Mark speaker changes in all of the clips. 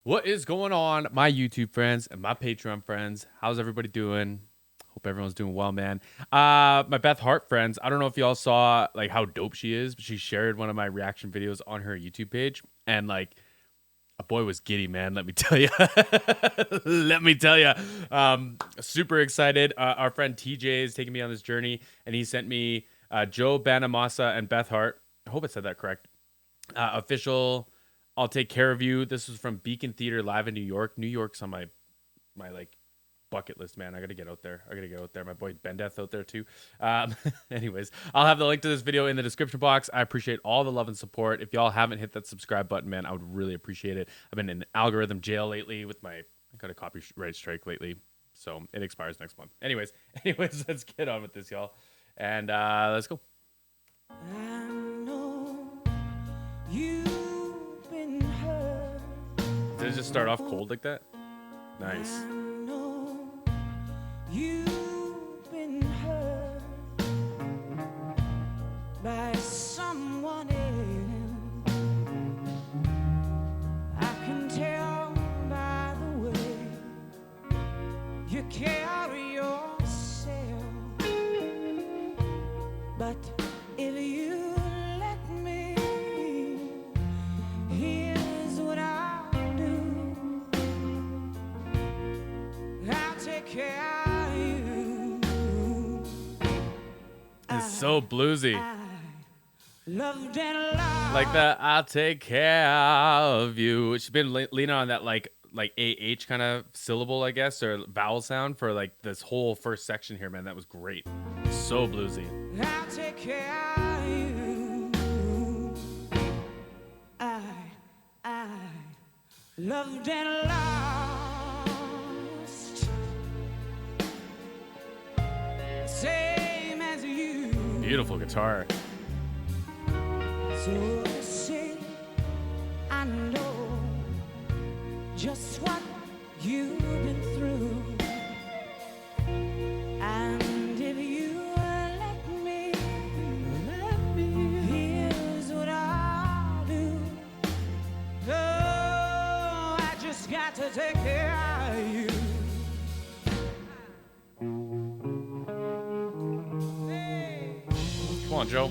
Speaker 1: What is going on, my YouTube friends and my Patreon friends? How's everybody doing? Hope everyone's doing well, man. My Beth Hart friends, I don't know if y'all saw like how dope she is, but she shared one of my reaction videos on her YouTube page, and like a boy was giddy, man. Let me tell you. Let me tell you. Super excited. Our friend TJ is taking me on this journey, and he sent me Joe BONAMASSA and Beth Hart. I hope I said that correct. Official I'll Take Care of You. This was from Beacon Theater live in New York. New York's on my like bucket list, man. I gotta get out there. My boy Bendeth out there too. Anyways, I'll have the link to this video in the description box. I appreciate all the love and support. If y'all haven't hit that subscribe button, man, I would really appreciate it. I've been in algorithm jail lately with I got a copyright strike lately, so it expires next month. Anyways, let's get on with this, y'all, and let's go.
Speaker 2: I know you've been hurt.
Speaker 1: Did it just start off cold like that? Nice.
Speaker 2: I know you've been hurt by someone else. I can tell by the way you carry yourself. But if you let me, here's what I'll do. I'll take care of you.
Speaker 1: It's so bluesy.
Speaker 2: Loved and loved.
Speaker 1: Like that, I'll take care of you. She's been leaning on that like AH kind of syllable, I guess, or vowel sound for like this whole first section here, man. That was great. So bluesy.
Speaker 2: I'll take care of you. I loved and lost, same as you.
Speaker 1: Beautiful guitar.
Speaker 2: So say I know just what you've been through, and if you let me, here's what I'll do. Oh, I just got to take care of you. Hey.
Speaker 1: Come on, Joe.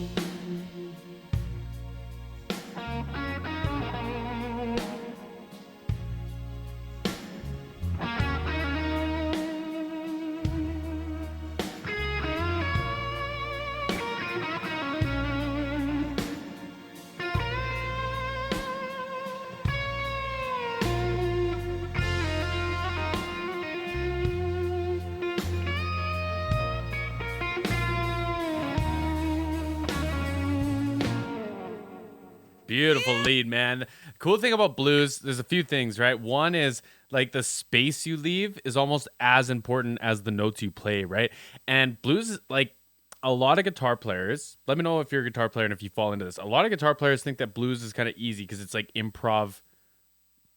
Speaker 1: Beautiful lead, man. Cool thing about blues, there's a few things, right? One is like the space you leave is almost as important as the notes you play, right? And blues is like a lot of guitar players. Let me know if you're a guitar player and if you fall into this. A lot of guitar players think that blues is kind of easy because it's like improv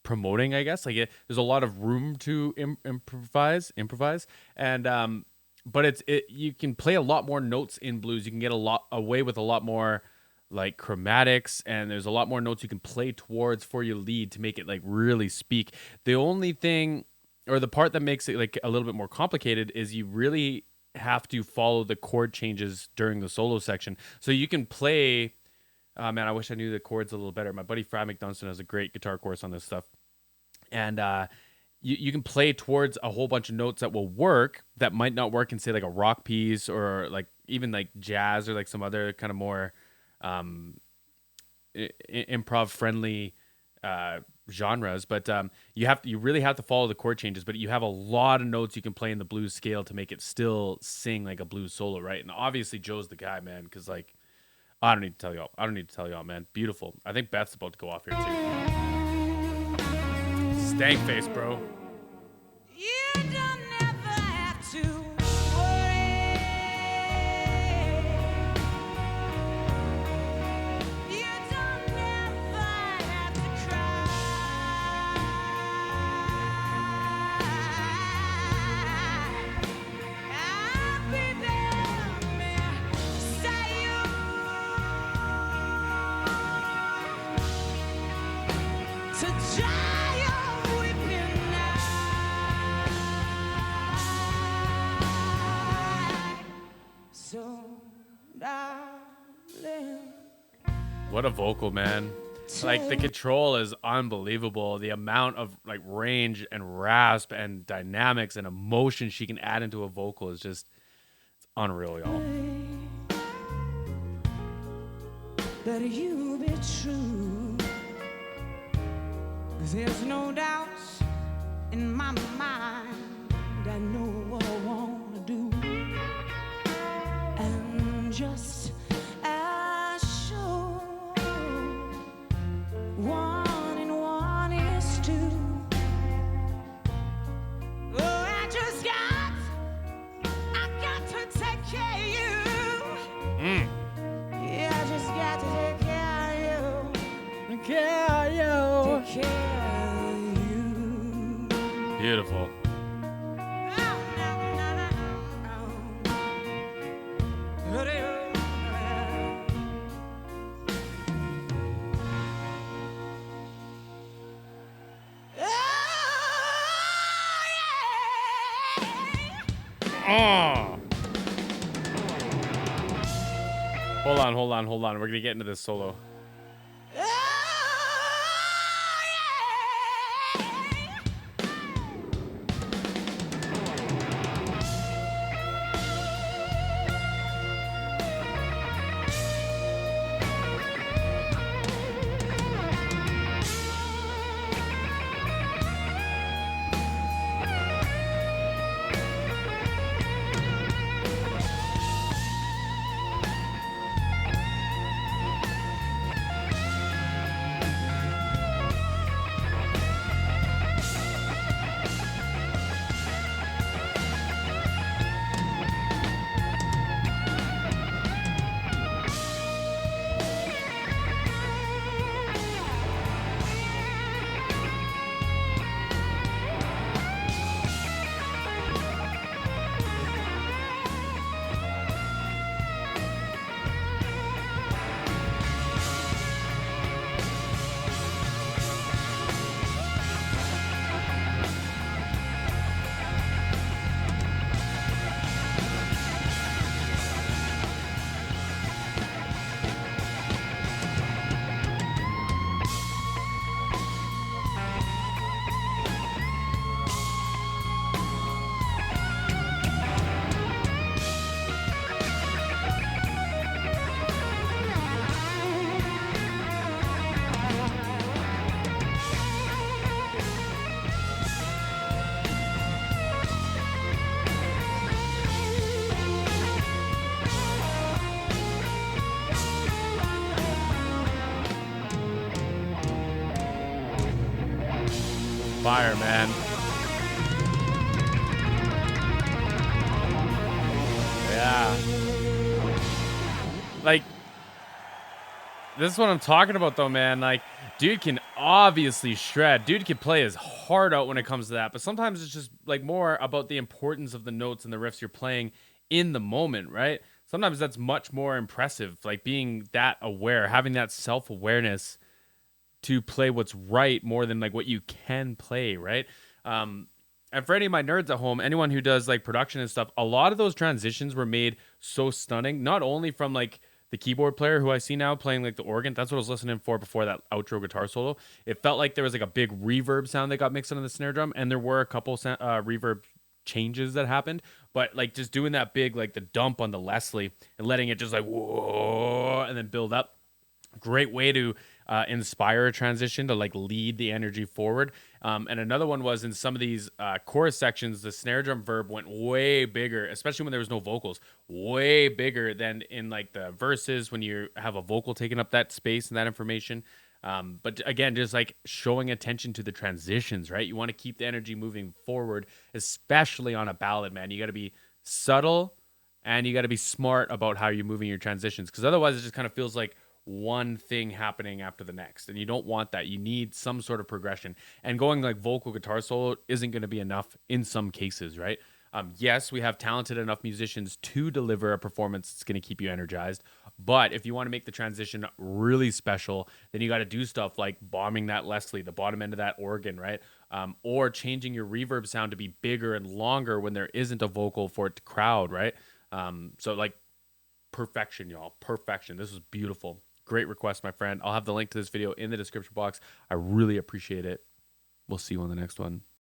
Speaker 1: promoting, I guess. Like there's a lot of room to improvise, and but you can play a lot more notes in blues. You can get away with a lot more like chromatics, and there's a lot more notes you can play towards for your lead to make it like really speak. The only thing, or the part that makes it like a little bit more complicated, is you really have to follow the chord changes during the solo section. So you can play, man, I wish I knew the chords a little better. My buddy Fry McDunstan has a great guitar course on this stuff, and you can play towards a whole bunch of notes that will work that might not work in, say, like a rock piece, or like even like jazz, or like some other kind of more improv friendly genres, but you really have to follow the chord changes. But you have a lot of notes you can play in the blues scale to make it still sing like a blues solo, right? And obviously Joe's the guy, man, because like I don't need to tell y'all, man. Beautiful. I think Beth's about to go off here too. Stank face, bro.
Speaker 2: You don't ever have to. To dry your
Speaker 1: What a vocal, man. Like the control is unbelievable. The amount of like range and rasp and dynamics and emotion she can add into a vocal is just it's unreal, y'all.
Speaker 2: That you be true. There's no doubt in my mind. I know what I wanna do, and just as sure, 1 and 1 is 2. Oh, I got to take care of you. Yeah, I just got to take care of you. Take care of you.
Speaker 1: Beautiful. Oh. Hold on. We're gonna get into this solo. Fire, man. Yeah. Like, this is what I'm talking about, though, man. Like, dude can obviously shred. Dude can play his heart out when it comes to that. But sometimes it's just, like, more about the importance of the notes and the riffs you're playing in the moment, right? Sometimes that's much more impressive. Like, being that aware, having that self-awareness to play what's right more than like what you can play, right? And for any of my nerds at home, anyone who does like production and stuff, a lot of those transitions were made so stunning, not only from like the keyboard player who I see now playing like the organ. That's what I was listening for before that outro guitar solo. It felt like there was like a big reverb sound that got mixed into the snare drum, and there were a couple reverb changes that happened, but like just doing that big like the dump on the Leslie and letting it just like whoa and then build up. Great way to inspire a transition to like lead the energy forward. And another one was in some of these chorus sections, the snare drum verb went way bigger, especially when there was no vocals, way bigger than in like the verses when you have a vocal taking up that space and that information. But again, just like showing attention to the transitions, right? You want to keep the energy moving forward, especially on a ballad, man. You got to be subtle and you got to be smart about how you're moving your transitions, because otherwise it just kind of feels like one thing happening after the next, and you don't want that. You need some sort of progression, and going like vocal guitar solo isn't going to be enough in some cases, right? Yes, we have talented enough musicians to deliver a performance that's going to keep you energized, but if you want to make the transition really special, then you got to do stuff like bombing that Leslie, the bottom end of that organ, right? Or changing your reverb sound to be bigger and longer when there isn't a vocal for it to crowd, right? So like perfection, y'all. Perfection. This was beautiful. Great request, my friend. I'll have the link to this video in the description box. I really appreciate it. We'll see you on the next one.